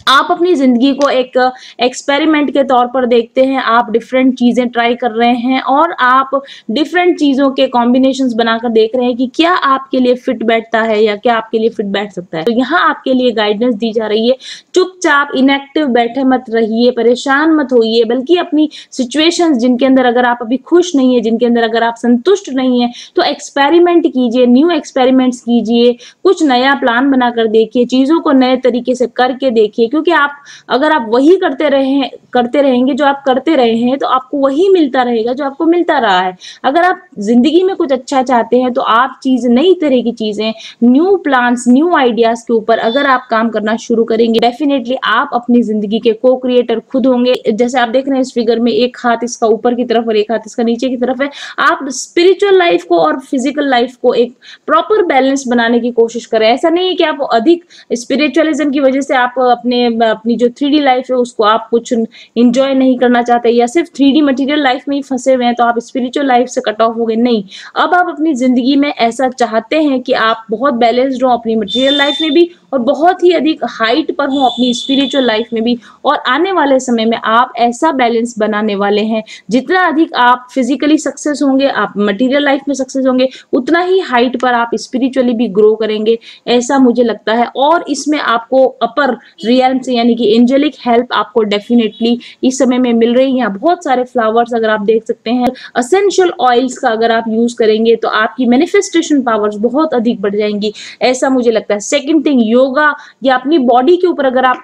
आप अपनी जिंदगी को एक एक्सपेरिमेंट के तौर पर देखते हैं, आप डिफरेंट चीजें ट्राई कर रहे हैं और आप डिफरेंट चीजों के कॉम्बिनेशंस बनाकर देख रहे हैं कि क्या आपके लिए फिट बैठता है या क्या आपके लिए फिट बैठ सकता है। तो यहाँ आपके लिए गाइडेंस दी जा रही है, चुपचाप इनएक्टिव बैठे मत रहिए, परेशान मत होइए, बल्कि अपनी सिचुएशंस जिनके अंदर अगर आप अभी खुश नहीं है, जिनके अंदर अगर आप संतुष्ट नहीं है, तो एक्सपेरिमेंट कीजिए, न्यू एक्सपेरिमेंट्स कीजिए, कुछ नया प्लान बनाकर देखिए, चीजों को नए तरीके से करके देखिए, क्योंकि आप अगर आप वही करते रहेंगे जो आप करते रहे हैं, तो आपको वही मिलता रहेगा जो आपको मिलता रहा है। अगर आप जिंदगी में कुछ अच्छा चाहते हैं तो आप नई तरह की चीजें, न्यू प्लान्स, न्यू आइडियाज के ऊपर अगर आप काम करना शुरू करेंगे, डेफिनेटली आप अपनी जिंदगी के को क्रिएटर खुद होंगे। जैसे आप देख रहे हैं इस फिगर में, एक हाथ इसका ऊपर की तरफ और एक हाथ इसका नीचे की तरफ है। आप स्पिरिचुअल लाइफ को और फिजिकल लाइफ को एक प्रॉपर बैलेंस बनाने की कोशिश करें। ऐसा नहीं है कि आप अधिक स्पिरिचुअलिज्म की वजह से आप अपनी जो 3D लाइफ है उसको आप कुछ इंजॉय नहीं करना चाहते, या सिर्फ 3D मटेरियल लाइफ में ही फंसे हुए हैं तो आप स्पिरिचुअल लाइफ से कट ऑफ हो गए। नहीं, अब आप अपनी जिंदगी में ऐसा चाहते हैं कि आप बहुत बैलेंस्ड हो अपनी मटेरियल लाइफ में भी और बहुत ही अधिक हाइट पर हो अपनी स्पिरिचुअल लाइफ में भी। और आने वाले समय में आप ऐसा बैलेंस बनाने वाले हैं, जितना अधिक आप फिजिकली सक्सेस होंगे, आप मटेरियल लाइफ में सक्सेस होंगे, उतना ही हाइट पर आप स्पिरिचुअली भी ग्रो करेंगे, ऐसा मुझे लगता है। और इसमें आपको अपर रियल्म से यानी कि एंजेलिक हेल्प आपको डेफिनेटली इस समय में मिल रही है। बहुत सारे फ्लावर्स अगर आप देख सकते हैं, असेंशियल ऑयल्स का अगर आप यूज करेंगे तो आपकी मैनिफेस्टेशन पावर्स बहुत अधिक बढ़ जाएंगी, ऐसा मुझे लगता है। सेकंड थिंग, योगा या अपनी बॉडी के ऊपर अगर आप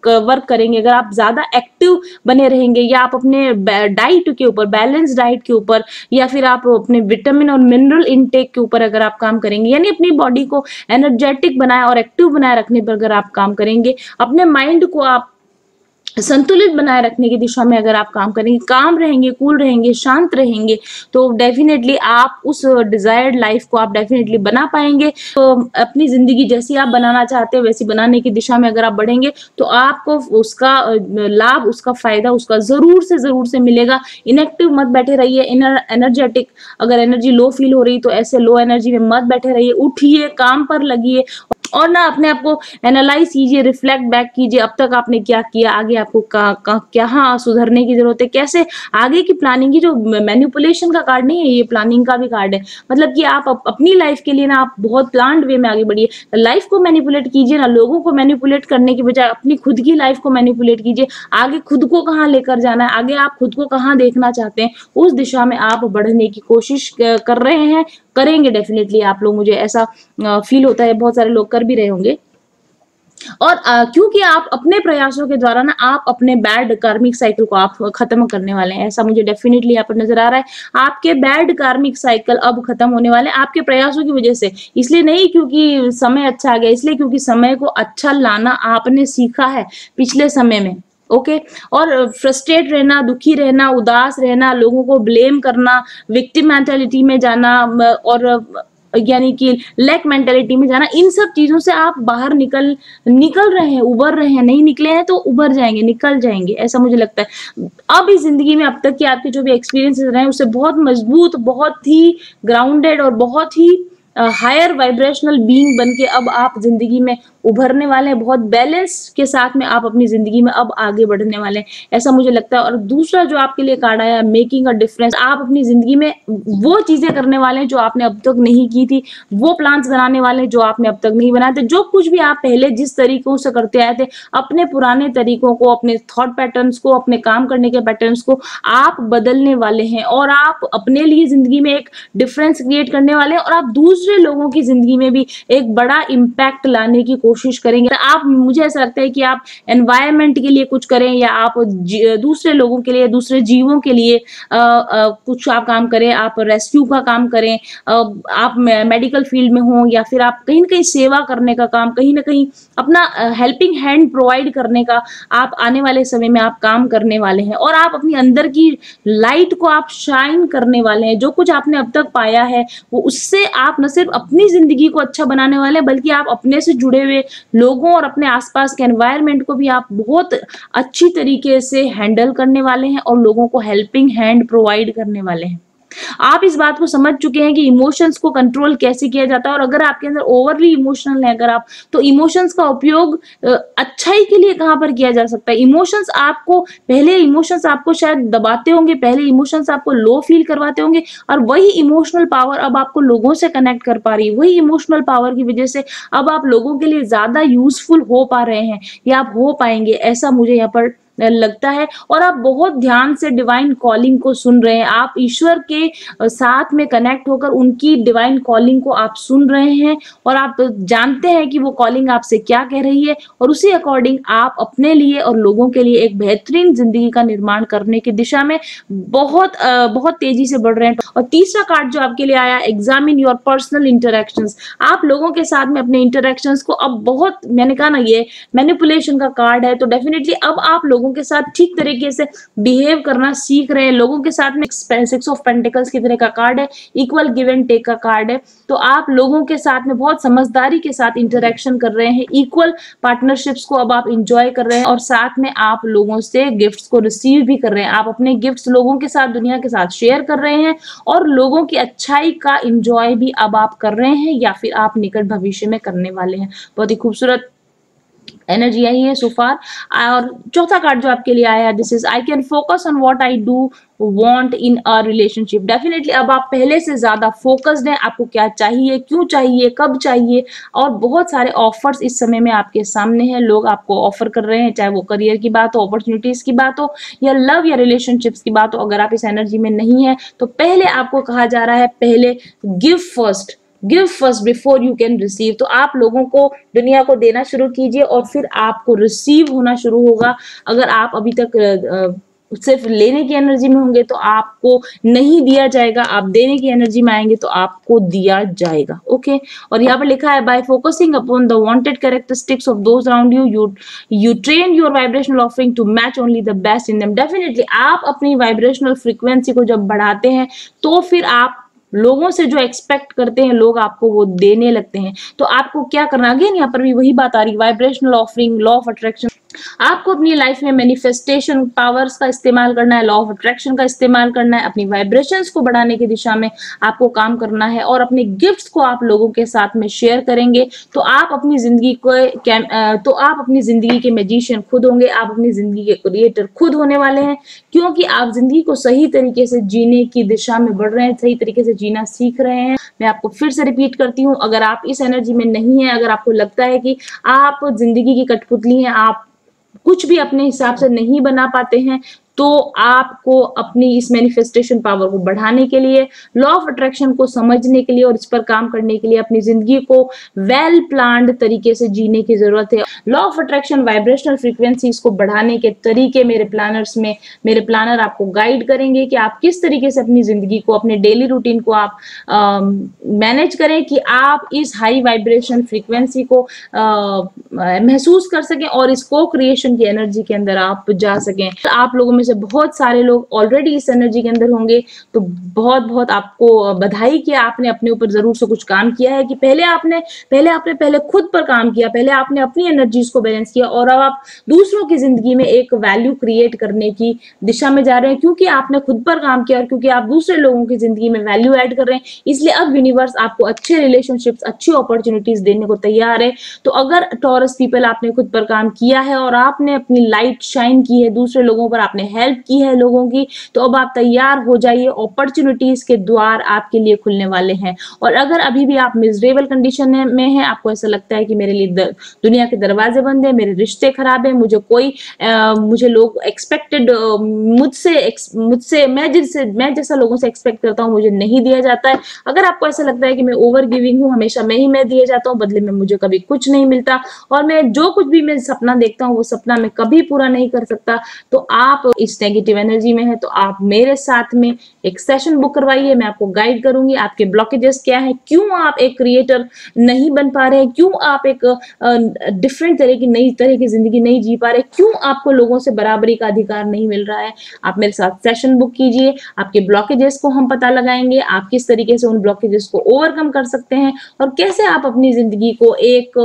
वर्क करेंगे, अगर आप ज्यादा एक्टिव बने रहेंगे, या आप अपने डाइट के ऊपर, बैलेंस डाइट के ऊपर, या फिर आप अपने विटामिन और मिनरल इनटेक के ऊपर अगर आप काम करेंगे, यानी अपनी बॉडी को एनर्जेटिक बनाए और एक्टिव बनाए रखने पर अगर आप काम करेंगे, अपने माइंड को आप संतुलित बनाए रखने की दिशा में अगर आप काम करेंगे, काम रहेंगे, कूल रहेंगे, शांत रहेंगे, तो डेफिनेटली आप उस डिजायर्ड लाइफ को आप डेफिनेटली बना पाएंगे। तो अपनी जिंदगी जैसी आप बनाना चाहते हैं वैसी बनाने की दिशा में अगर आप बढ़ेंगे तो आपको उसका लाभ, उसका फायदा, उसका जरूर से मिलेगा। इनएक्टिव मत बैठे रहिए, एनर्जेटिक, अगर एनर्जी लो फील हो रही तो ऐसे लो एनर्जी में मत बैठे रहिए, उठिए, काम पर लगिए और ना अपने आप को एनालाइज कीजिए, रिफ्लेक्ट बैक कीजिए, अब तक आपने क्या किया, आगे आपको क्या सुधरने की जरूरत है, कैसे आगे की प्लानिंग की। जो मैनिपुलेशन का कार्ड नहीं है, ये प्लानिंग का भी कार्ड है। मतलब कि आप अपनी लाइफ के लिए ना आप बहुत प्लान्ड वे में आगे बढ़िए, लाइफ को मैनिपुलेट कीजिए ना, लोगों को मैनिपुलेट करने की बजाय अपनी खुद की लाइफ को मैनिपुलेट कीजिए। आगे खुद को कहाँ लेकर जाना है, आगे आप खुद को कहाँ देखना चाहते हैं, उस दिशा में आप बढ़ने की कोशिश कर रहे हैं, करेंगे डेफिनेटली आप लोग। मुझे ऐसा फील होता है, बहुत सारे लोग कर भी रहे होंगे। और क्योंकि आप अपने प्रयासों के द्वारा ना आप अपने बैड कार्मिक साइकिल को आप खत्म करने वाले हैं, ऐसा मुझे डेफिनेटली यहाँ पर नजर आ रहा है। आपके बैड कार्मिक साइकिल अब खत्म होने वाले हैं आपके प्रयासों की वजह से। इसलिए नहीं क्योंकि समय अच्छा आ गया, इसलिए क्योंकि समय को अच्छा लाना आपने सीखा है पिछले समय में। ओके और फ्रस्ट्रेट रहना, दुखी रहना, उदास रहना, लोगों को ब्लेम करना, विक्टिम मेंटालिटी में जाना और यानी कि लैक मेंटालिटी में जाना, इन सब चीजों से आप बाहर निकल रहे हैं, उबर रहे हैं। नहीं निकले हैं तो उबर जाएंगे, निकल जाएंगे, ऐसा मुझे लगता है। अब इस जिंदगी में अब तक के आपके जो भी एक्सपीरियंसेस रहे हैं उससे बहुत मजबूत, बहुत ही ग्राउंडेड और बहुत ही हायर वाइब्रेशनल बीइंग बन के अब आप जिंदगी में उभरने वाले हैं। बहुत बैलेंस के साथ में आप अपनी जिंदगी में अब आगे बढ़ने वाले हैं, ऐसा मुझे लगता है। और दूसरा जो आपके लिए कार्ड आया, मेकिंग अ डिफरेंस, आप अपनी जिंदगी में वो चीजें करने वाले हैं जो आपने अब तक नहीं की थी, वो प्लान्स बनाने वाले हैं जो आपने अब तक नहीं बनाए थे। जो कुछ भी आप पहले जिस तरीकों से करते आए थे, अपने पुराने तरीकों को, अपने थॉट पैटर्न्स को, अपने काम करने के पैटर्न्स को आप बदलने वाले हैं और आप अपने लिए जिंदगी में एक डिफरेंस क्रिएट करने वाले हैं और आप दूसरे लोगों की जिंदगी में भी एक बड़ा इम्पैक्ट लाने की कोशिश करेंगे। आप, मुझे ऐसा लगता है कि आप एनवायरनमेंट के लिए कुछ करें या आप दूसरे लोगों के लिए, दूसरे जीवों के लिए कुछ आप काम करें, आप रेस्क्यू का काम करें, आप मेडिकल फील्ड में हो या फिर आप कहीं ना कहीं सेवा करने का काम, कहीं ना कहीं अपना हेल्पिंग हैंड प्रोवाइड करने का आप आने वाले समय में आप काम करने वाले हैं। और आप अपनी अंदर की लाइट को आप शाइन करने वाले हैं। जो कुछ आपने अब तक पाया है वो, उससे आप न सिर्फ अपनी जिंदगी को अच्छा बनाने वाले हैं बल्कि आप अपने से जुड़े हुए लोगों और अपने आसपास के एनवायरनमेंट को भी आप बहुत अच्छी तरीके से हैंडल करने वाले हैं और लोगों को हेल्पिंग हैंड प्रोवाइड करने वाले हैं। आप इस बात को समझ चुके हैं कि इमोशंस को कंट्रोल कैसे किया जाता है, और अगर आपके अंदर ओवरली इमोशनल है अगर आप, तो इमोशंस का उपयोग अच्छाई के लिए कहां पर किया जा सकता है। इमोशंस आपको शायद दबाते होंगे, पहले इमोशंस आपको लो फील करवाते होंगे, और वही इमोशनल पावर अब आपको लोगों से कनेक्ट कर पा रही है। वही इमोशनल पावर की वजह से अब आप लोगों के लिए ज्यादा यूजफुल हो पा रहे हैं, या आप हो पाएंगे, ऐसा मुझे यहाँ पर लगता है। और आप बहुत ध्यान से डिवाइन कॉलिंग को सुन रहे हैं, आप ईश्वर के साथ में कनेक्ट होकर उनकी डिवाइन कॉलिंग को आप सुन रहे हैं, और आप जानते हैं कि वो कॉलिंग आपसे क्या कह रही है, और उसी अकॉर्डिंग आप अपने लिए और लोगों के लिए एक बेहतरीन जिंदगी का निर्माण करने की दिशा में बहुत तेजी से बढ़ रहे हैं। और तीसरा कार्ड जो आपके लिए आया, एग्जामिन योर पर्सनल इंटरेक्शंस। आप लोगों के साथ में अपने इंटरेक्शंस को अब बहुत, मैंने कहा ना ये मैनिपुलेशन का कार्ड है, तो डेफिनेटली अब आप लोगों के साथ ठीक तरीके से बिहेव करना सीख रहे हैं। लोगों के साथ में 6 ऑफ पेंटिकल्स की तरह का कार्ड है, इक्वल गिव एंड टेक का कार्ड है। तो आप लोगों के साथ में बहुत समझदारी के साथ इंटरेक्शन कर रहे हैं, इक्वल पार्टनरशिप्स को अब आप इंजॉय कर रहे हैं, और साथ में आप लोगों से गिफ्ट्स को रिसीव भी कर रहे हैं। आप अपने गिफ्ट्स लोगों के साथ, दुनिया के साथ शेयर कर रहे हैं, और लोगों की अच्छाई का इंजॉय भी अब आप कर रहे हैं, या फिर आप निकट भविष्य में करने वाले हैं। बहुत ही खूबसूरत एनर्जी आई है सो फार। और चौथा कार्ड जो आपके लिए आया है, this is I can focus on what I do want in a relationship. Definitely अब आप पहले से ज्यादा फोकस्ड हैं, आपको क्या चाहिए, क्यों चाहिए, कब चाहिए, और बहुत सारे ऑफर्स इस समय में आपके सामने हैं। लोग आपको ऑफर कर रहे हैं, चाहे वो करियर की बात हो, अपॉर्चुनिटीज की बात हो, या लव या रिलेशनशिप्स की बात हो। अगर आप इस एनर्जी में नहीं है तो पहले आपको कहा जा रहा है, पहले give first before you can receive. तो आप लोगों को, दुनिया को देना शुरू कीजिए, और फिर आपको रिसीव होना शुरू होगा। अगर आप अभी तक सिर्फ लेने की एनर्जी में होंगे तो आपको नहीं दिया जाएगा, आप देने की एनर्जी में आएंगे तो आपको दिया जाएगा। ओके, और यहाँ पर लिखा है, by focusing upon the wanted characteristics of those around you train your vibrational offering to match only the best in them. Definitely आप अपनी वाइब्रेशनल फ्रीक्वेंसी को जब बढ़ाते हैं तो फिर आप लोगों से जो एक्सपेक्ट करते हैं लोग आपको वो देने लगते हैं। तो आपको क्या करना, अगेन यहाँ पर भी वही बात आ रही, vibrational offering, law of attraction. आपको अपनी लाइफ में मैनिफेस्टेशन पावर्स का इस्तेमाल करना है, लॉ ऑफ अट्रैक्शन का इस्तेमाल करना है, अपनी वाइब्रेशंस को बढ़ाने की दिशा में आपको काम करना है, और अपने गिफ्ट्स को आप लोगों के साथ में शेयर करेंगे तो आप अपनी जिंदगी के मैजिशियन खुद होंगे, आप अपनी जिंदगी के क्रिएटर खुद होने वाले हैं, क्योंकि आप जिंदगी को सही तरीके से जीने की दिशा में बढ़ रहे हैं, सही तरीके से जीना सीख रहे हैं। मैं आपको फिर से रिपीट करती हूँ, अगर आप इस एनर्जी में नहीं है, अगर आपको लगता है कि आप जिंदगी की कठपुतली हैं, आप कुछ भी अपने हिसाब से नहीं बना पाते हैं, तो आपको अपनी इस मैनिफेस्टेशन पावर को बढ़ाने के लिए, लॉ ऑफ अट्रैक्शन को समझने के लिए और इस पर काम करने के लिए अपनी जिंदगी को वेल प्लान्ड तरीके से जीने की जरूरत है। Law of attraction vibrational frequencies को बढ़ाने के तरीके मेरे प्लानर आपको गाइड करेंगे कि आप किस तरीके से अपनी जिंदगी को, अपने डेली रूटीन को आप मैनेज करें कि आप इस हाई वाइब्रेशन फ्रीक्वेंसी को महसूस कर सकें और इस को क्रिएशन की एनर्जी के अंदर आप जा सकें। आप लोगों में से बहुत सारे लोग ऑलरेडी इस एनर्जी के अंदर होंगे, तो बहुत बहुत आपको बधाई कि आपने अपने ऊपर जरूर से कुछ काम किया है, कि पहले आपने खुद पर काम किया, पहले आपने अपनी एनर्जीज को बैलेंस किया, और अब आप दूसरों की जिंदगी में एक वैल्यू क्रिएट करने की दिशा में जा रहे हैं, क्योंकि आपने खुद पर काम किया और क्योंकि आप दूसरे लोगों की जिंदगी में वैल्यू ऐड कर रहे हैं। इसलिए अब यूनिवर्स आपको अच्छे रिलेशनशिप्स, अच्छी अपॉर्चुनिटीज देने को तैयार है। तो अगर टॉरस पीपल आपने खुद पर काम किया है और आपने अपनी लाइट शाइन की है, दूसरे लोगों पर आपने हेल्प की है लोगों की, तो अब आप तैयार हो जाइए, अपॉर्चुनिटीज के द्वार आपके लिए खुलने वाले हैं। और अगर अभी भी आप मिजरेबल कंडीशन में हैं, आपको ऐसा लगता है कि मेरे लिए दुनिया के दरवाजे बंद है, मेरे रिश्ते खराब है, मुझे लोग एक्सपेक्टेड मुझसे मैं जैसा लोगों से एक्सपेक्ट करता हूं मुझे नहीं दिया जाता है, अगर आपको ऐसा लगता है कि मैं ओवर गिविंग हूं, हमेशा मैं दिया जाता हूं, बदले में मुझे कभी कुछ नहीं मिलता, और मैं जो कुछ भी मैं सपना देखता हूं वो सपना मैं कभी पूरा नहीं कर सकता, तो आप इस नेगेटिव एनर्जी में है, तो आप मेरे साथ में एक सेशन बुक करवाइए। मैं आपको गाइड करूंगी आपके ब्लॉकेजेस क्या है, क्यों आप एक क्रिएटर नहीं बन पा रहे, क्यों आप एक डिफरेंट नई तरह की जिंदगी नहीं जी पा रहे, क्यों आपको लोगों से बराबरी का अधिकार नहीं मिल रहा है। आप मेरे साथ सेशन बुक कीजिए, आपके ब्लॉकेजेस को हम पता लगाएंगे, आप किस तरीके से उन ब्लॉकेजेस को ओवरकम कर सकते हैं और कैसे आप अपनी जिंदगी को एक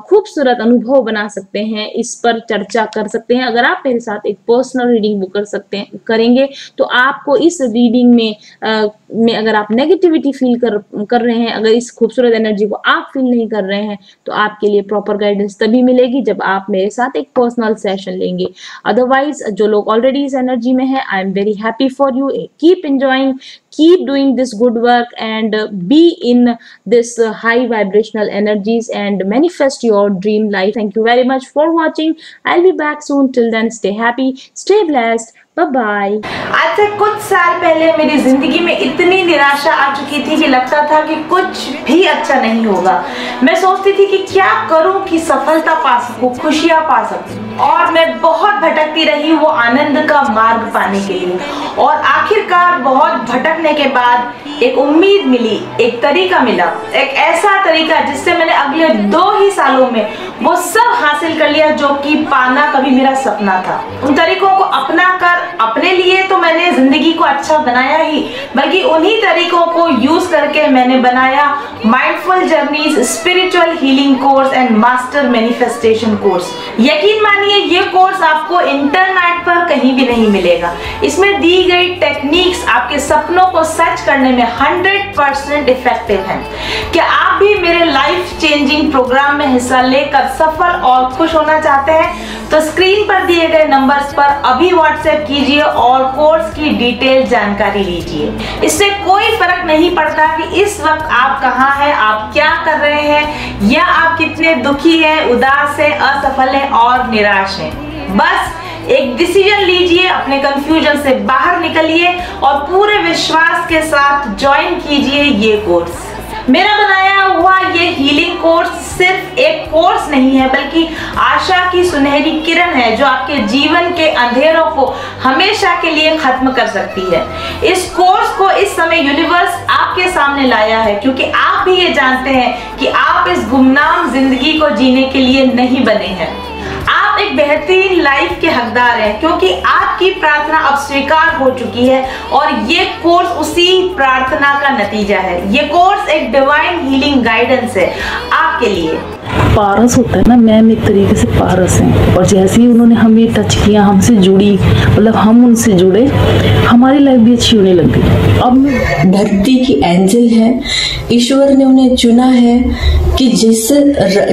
खूबसूरत अनुभव बना सकते हैं, इस पर चर्चा कर सकते हैं। अगर आप मेरे साथ एक पर्सनल पर्सनल रीडिंग बुक करेंगे तो आपको इस रीडिंग में अगर आप नेगेटिविटी फील कर रहे हैं, अगर इस खूबसूरत एनर्जी को आप फील नहीं कर रहे हैं, तो आपके लिए प्रॉपर गाइडेंस तभी मिलेगी जब आप मेरे साथ एक पर्सनल सेशन लेंगे। अदरवाइज जो लोग ऑलरेडी इस एनर्जी में है, I am very happy for you. Keep enjoying, keep doing this good work and be in this high vibrational energies and manifest your dream life. Thank you very much for watching. I'll be back soon. Till then, stay happy, stay blessed. Bye. आज से कुछ साल पहले मेरी जिंदगी में इतनी निराशा आ चुकी थी कि लगता था कि कुछ भी अच्छा नहीं होगा। मैं सोचती थी कि क्या करूं कि सफलता पा सकूं, खुशियां पा सकूं, और मैं बहुत भटकती रही वो आनंद का मार्ग पाने के लिए। और आखिरकार बहुत भटकने के बाद एक उम्मीद मिली, एक तरीका मिला, एक ऐसा तरीका जिससे मैंने अगले 2 ही सालों में वो सब हासिल कर लिया जो कि पाना कभी मेरा सपना था। उन तरीकों को अपना कर अपने लिए तो मैंने जिंदगी को अच्छा बनाया ही, बल्कि उन्हीं तरीकों को यूज करके मैंने बनाया mindful journeys spiritual healing course and master manifestation course. यकीन मानिए ये कोर्स आपको इंटरनेट पर कहीं भी नहीं मिलेगा। इसमें दी गई टेक्निक्स आपके सपनों को सच करने में 100% इफेक्टिव हैं। क्या आप भी मेरे लाइफ चेंजिंग प्रोग्राम में हिस्सा लेकर सफल और खुश होना चाहते हैं? तो स्क्रीन पर दिए गए नंबर्स पर अभी व्हाट्सएप कीजिए और कोर्स की डिटेल जानकारी लीजिए। इससे कोई फर्क नहीं पड़ता कि इस वक्त आप कहाँ हैं, आप क्या कर रहे हैं, या आप कितने दुखी हैं, उदास हैं, असफल हैं और निराश हैं। बस एक डिसीजन लीजिए, अपने कंफ्यूजन से बाहर निकलिए और पूरे विश्वास के साथ ज्वाइन कीजिए ये कोर्स। मेरा बनाया हुआ ये हीलिंग कोर्स सिर्फ एक कोर्स नहीं है, बल्कि आशा की सुनहरी किरण है जो आपके जीवन के अंधेरों को हमेशा के लिए खत्म कर सकती है। इस कोर्स को इस समय यूनिवर्स आपके सामने लाया है क्योंकि आप भी ये जानते हैं कि आप इस गुमनाम जिंदगी को जीने के लिए नहीं बने हैं। आप एक बेहतरीन लाइफ के हकदार हैं क्योंकि आपकी प्रार्थना अब स्वीकार हो चुकी है और ये कोर्स उसी प्रार्थना का नतीजा है। ये कोर्स एक डिवाइन हीलिंग गाइडेंस है आपके लिए। पारस होता है ना, मैम एक तरीके से पारस हैं, और जैसे ही उन्होंने हमें टच किया, हमसे जुड़ी, मतलब हम उनसे जुड़े, हमारी लाइफ भी अच्छी होने लग गई। अब मैं धरती की एंजल है, ईश्वर ने उन्हें चुना है कि जिस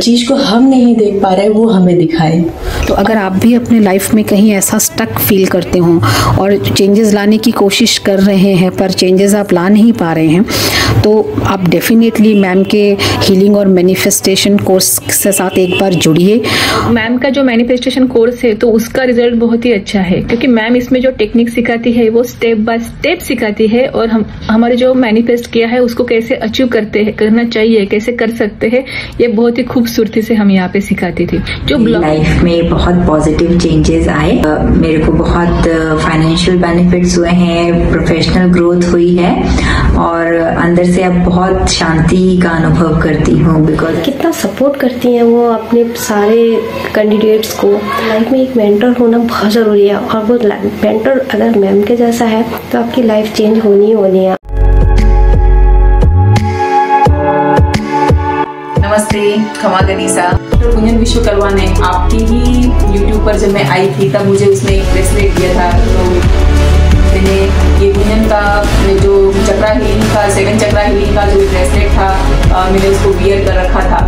चीज को हम नहीं देख पा रहे वो हमें दिखाए। तो अगर आप भी अपने लाइफ में कहीं ऐसा स्टक फील करते हो और चेंजेस लाने की कोशिश कर रहे हैं पर चेंजेस आप ला नहीं पा रहे हैं, तो आप डेफिनेटली मैम के हीलिंग और मैनिफेस्टेशन कोर्स से साथ एक बार जुड़िए। मैम का जो मैनिफेस्टेशन कोर्स है तो उसका रिजल्ट बहुत ही अच्छा है क्योंकि मैम इसमें जो टेक्निक सिखाती है वो स्टेप बाय स्टेप सिखाती है और हमारे जो मैनिफेस्ट किया है उसको कैसे अचीव करना चाहिए, कैसे कर सकते हैं, ये बहुत ही खूबसूरती से हम यहाँ पे सिखाती थी। जो लाइफ में बहुत पॉजिटिव चेंजेस आए, मेरे को बहुत फाइनेंशियल बेनिफिट्स हुए हैं, प्रोफेशनल ग्रोथ हुई है और अंदर से अब बहुत शांति का अनुभव करती हूँ। बिकॉज कितना सपोर्ट करती हैं वो अपने सारे कैंडिडेट्स को। लाइफ में एक मेंटर होना बहुत जरूरी है और वो मेंटर अगर मैम के जैसा है तो आपकी लाइफ चेंज होनी ही होनी है। नमस्ते, खमा गनीसा। गुंजन विश्वकर्मा ने आपकी ही यूट्यूब पर जब मैं आई थी तब मुझे उसने एक ब्रेसलेट दिया था, तो मैंने ये गुंजन का जो चक्रा हीलिंग का 7 चक्रा हीलिंग का जो ब्रेसलेट था मैंने उसको वियर कर रखा था।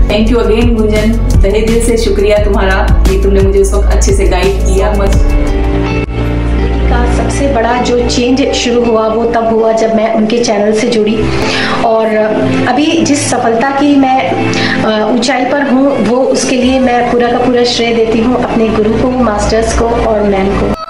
थैंक यू अगेन गुंजन, तहे दिल से शुक्रिया तुम्हारा कि तुमने मुझे उस वक्त अच्छे से गाइड किया। सबसे बड़ा जो चेंज शुरू हुआ वो तब हुआ जब मैं उनके चैनल से जुड़ी और अभी जिस सफलता की मैं ऊंचाई पर हूँ वो उसके लिए मैं पूरा का पूरा श्रेय देती हूँ अपने गुरु को, मास्टर्स को और मैम को।